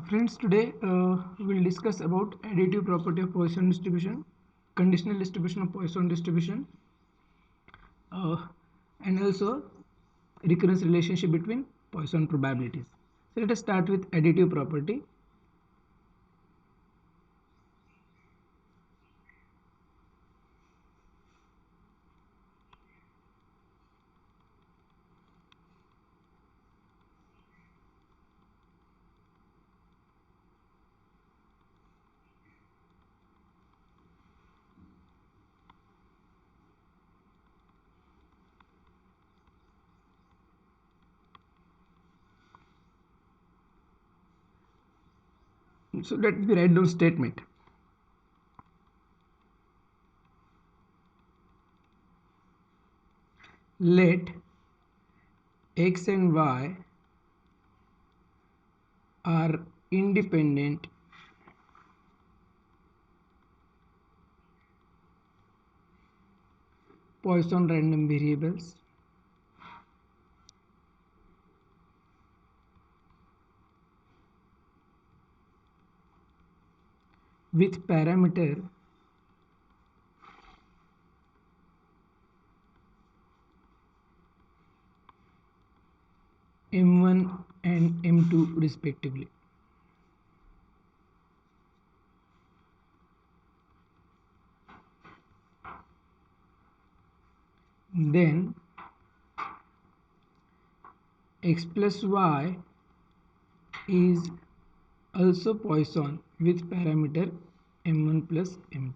Friends, today we will discuss about additive property of Poisson distribution, conditional distribution of Poisson distribution, uh, and also recurrence relationship between Poisson probabilities. So let us start with additive property. So let me write down statement. Let x and y are independent Poisson random variables with parameter m1 and m2 respectively. Then x plus y is also Poisson with parameter m1 plus m2.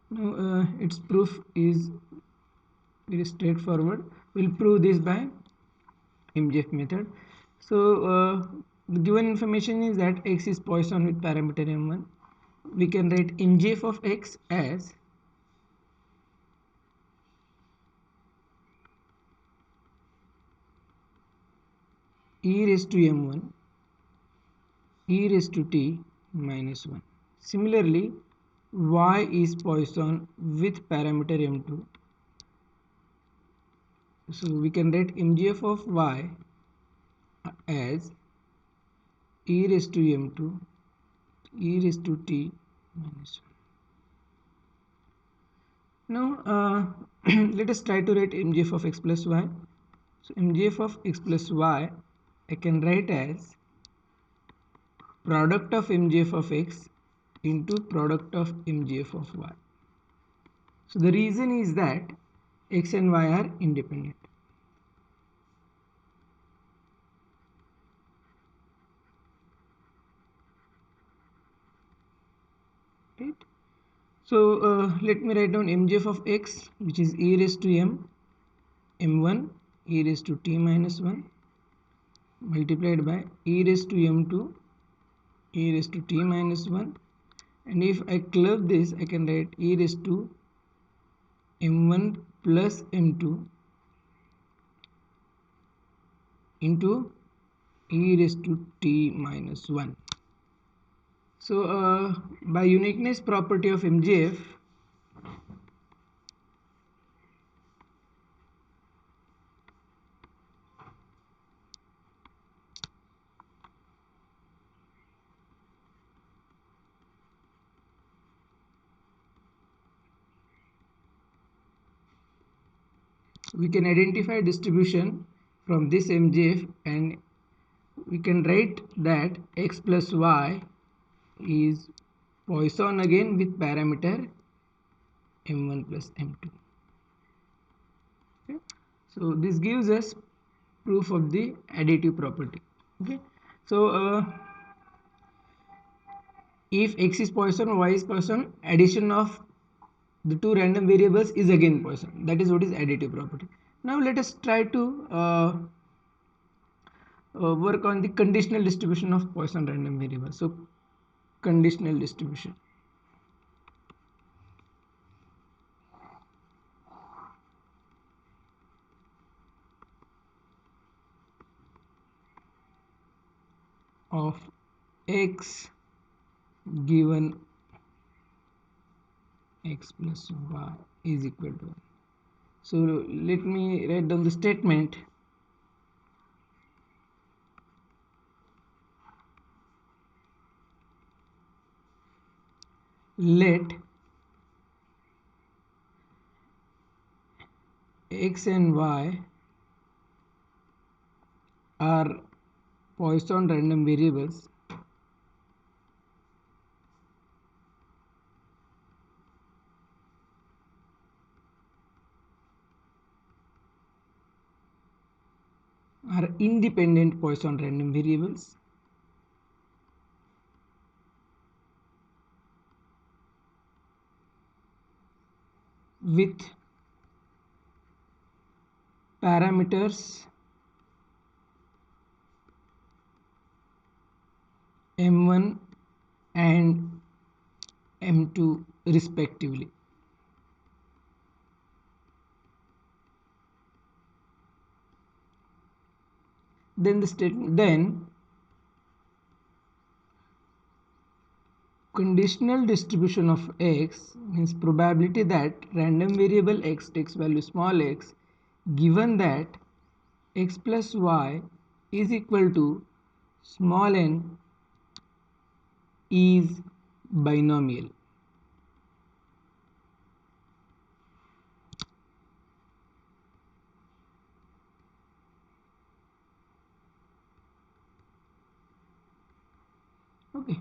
Now its proof is very straightforward. We'll prove this by MGF method. So the given information is that x is Poisson with parameter m1. We can write MGF of x as e raised to m1 e raised to t minus 1. Similarly, y is Poisson with parameter m2. So we can write MGF of y as e raised to m2 e raised to t minus 1. Now let us try to write MGF of x plus y. So MGF of x plus y I can write as product of MGF of x into product of MGF of y. So the reason is that x and y are independent. Right? So let me write down MGF of x, which is e raised to m1 e raised to t minus 1 multiplied by e raised to m2 e raised to t minus 1, and if I club this I can write e raised to m1 plus m2 into e raised to t minus 1. So by uniqueness property of MGF, we can identify distribution from this MGF, and we can write that x plus y is Poisson again with parameter m1 plus m2. Okay? So this gives us proof of the additive property. Okay, so if x is Poisson, y is Poisson, addition of the two random variables is again Poisson. That is what is additive property. Now let us try to work on the conditional distribution of Poisson random variables. So conditional distribution. Of x given x plus y is equal to 1. So let me write down the statement. let x and y are Poisson random variables are independent Poisson random variables with parameters m1 and m2 respectively. Then conditional distribution of x means probability that random variable x takes value small x given that x plus y is equal to small n is binomial. Okay,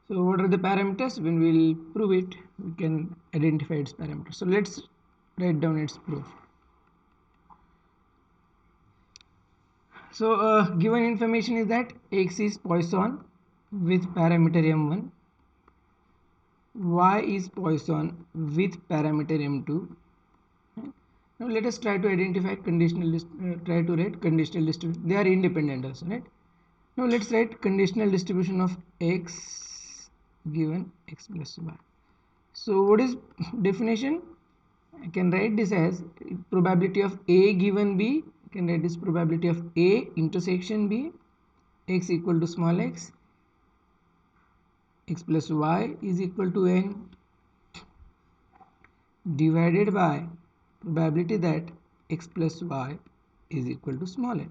so what are the parameters? When we'll prove it, we can identify its parameters. So let's write down its proof. So given information is that x is Poisson with parameter m1, y is Poisson with parameter m2. Now let us try to identify try to write conditional distribution. They are independent also, right? Now let's write conditional distribution of x given x plus y. So what is definition? I can write this as probability of a given b. I can write this probability of a intersection b, x equal to small x plus y is equal to n divided by probability that x plus y is equal to small n.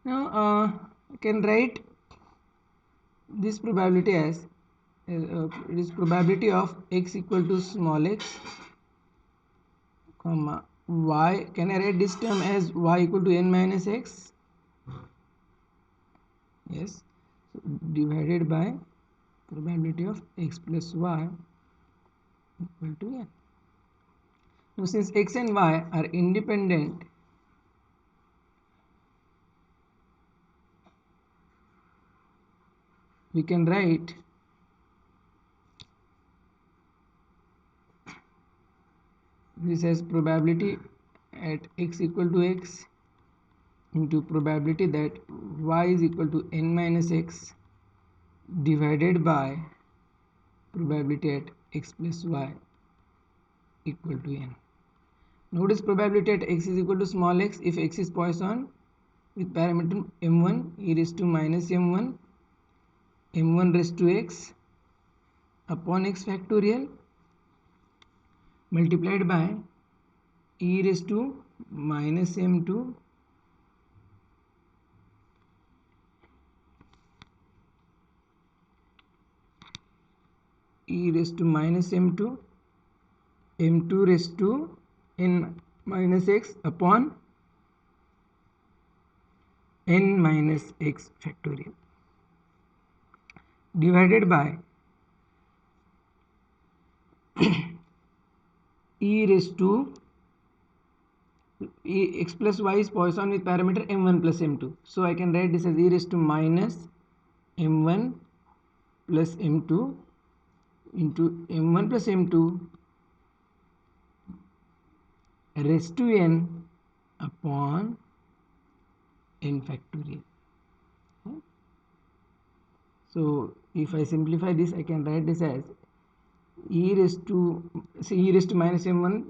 Now I can write this probability as it is probability of x equal to small x comma y. Can I write this term as y equal to n minus x? Yes. So divided by probability of x plus y equal to n. Now since x and y are independent, we can write this as probability at x equal to x into probability that y is equal to n minus x divided by probability at x plus y equal to n. Notice probability at x is equal to small x if x is Poisson with parameter m1 e raised to minus m1 raised to x upon x factorial multiplied by e raised to minus m2 e raised to minus m2 raised to n minus x upon n minus x factorial divided by e raised to x plus y is Poisson with parameter m1 plus m2. So I can write this as e raised to minus m1 plus m2 into m1 plus m2 raised to n upon n factorial. So if I simplify this, I can write this as e raised to minus m1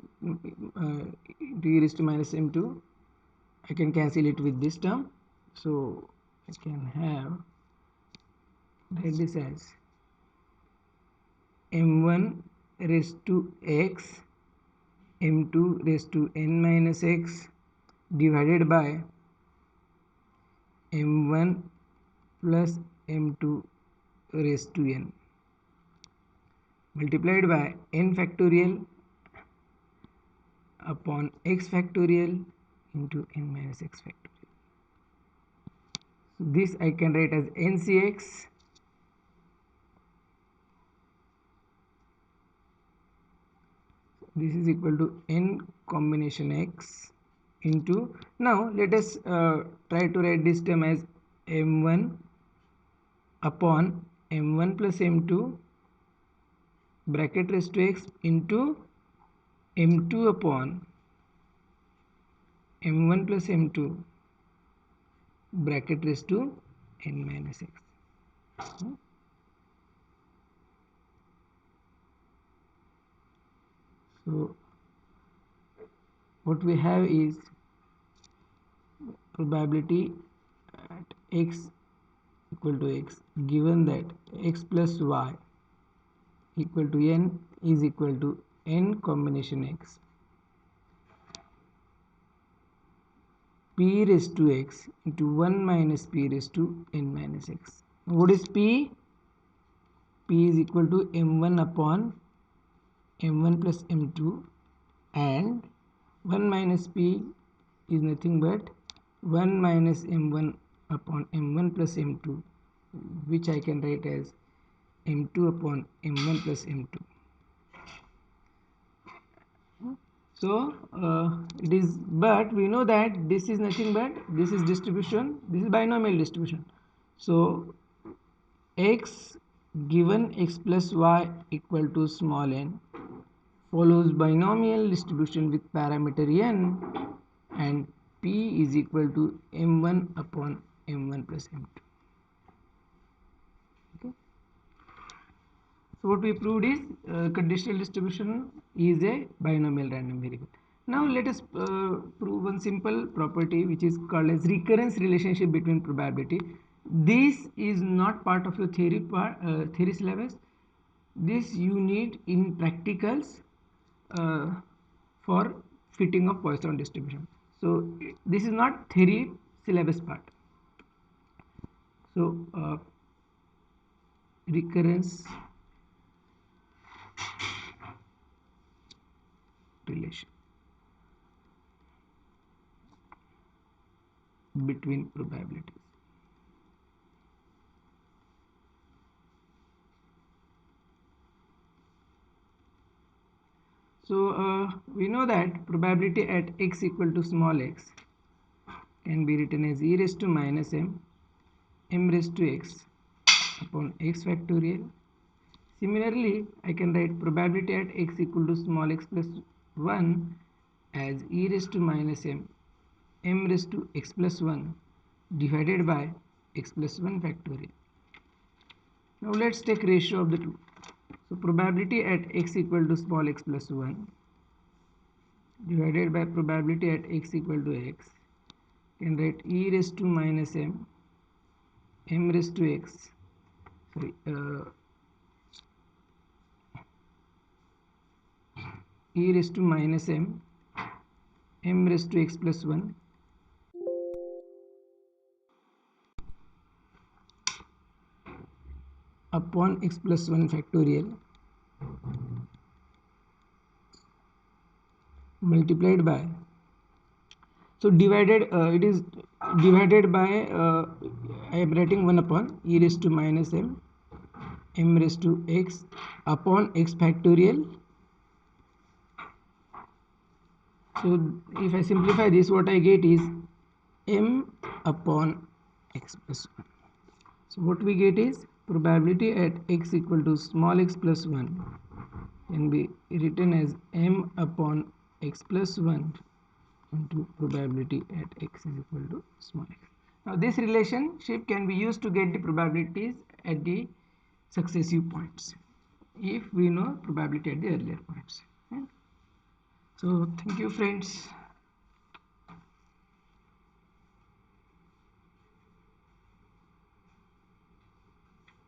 e raised to minus m2. I can cancel it with this term, so I can have write this as m1 raised to x m2 raised to n minus x divided by m1 plus m2 raised to n multiplied by n factorial upon x factorial into n minus x factorial. So this I can write as ncx this is equal to n combination x into, now let us try to write this term as m1 upon m1 plus m2 bracket raised to x into m2 upon m1 plus m2 bracket raised to n minus x. So what we have is probability at x equal to x, given that x plus y equal to n is equal to n combination x p raised to x into 1 minus p raised to n minus x. What is p? P is equal to m1 upon m1 plus m2, and 1 minus p is nothing but 1 minus m1 upon m1 plus m2, which I can write as m2 upon m1 plus m2. So it is, but we know that this is nothing but this is distribution, this is binomial distribution. So x given x plus y equal to small n follows binomial distribution with parameter n, and p is equal to m1 upon m1 plus m2. Okay. So what we proved is conditional distribution is a binomial random variable. Now let us prove one simple property which is called as recurrence relationship between probability. This is not part of your theory syllabus. This you need in practicals for fitting of Poisson distribution. So this is not theory syllabus part. So recurrence relation between probabilities. So we know that probability at x equal to small x can be written as e raised to minus m raised to x upon x factorial. Similarly, I can write probability at x equal to small x plus 1 as e raised to minus m raised to x plus 1 divided by x plus 1 factorial. Now let's take ratio of the two. So probability at x equal to small x plus 1 divided by probability at x equal to x, can write e raised to minus m raised to x, e raised to minus m raised to x plus 1 upon x plus 1 factorial multiplied by, so divided, it is divided by, I am writing 1 upon e raised to minus m raised to x upon x factorial. So if I simplify this, what I get is m upon x plus 1. So what we get is probability at x equal to small x plus 1 can be written as m upon x plus 1 into probability at x is equal to small x. Now this relationship can be used to get the probabilities at the successive points if we know probability at the earlier points. So thank you friends.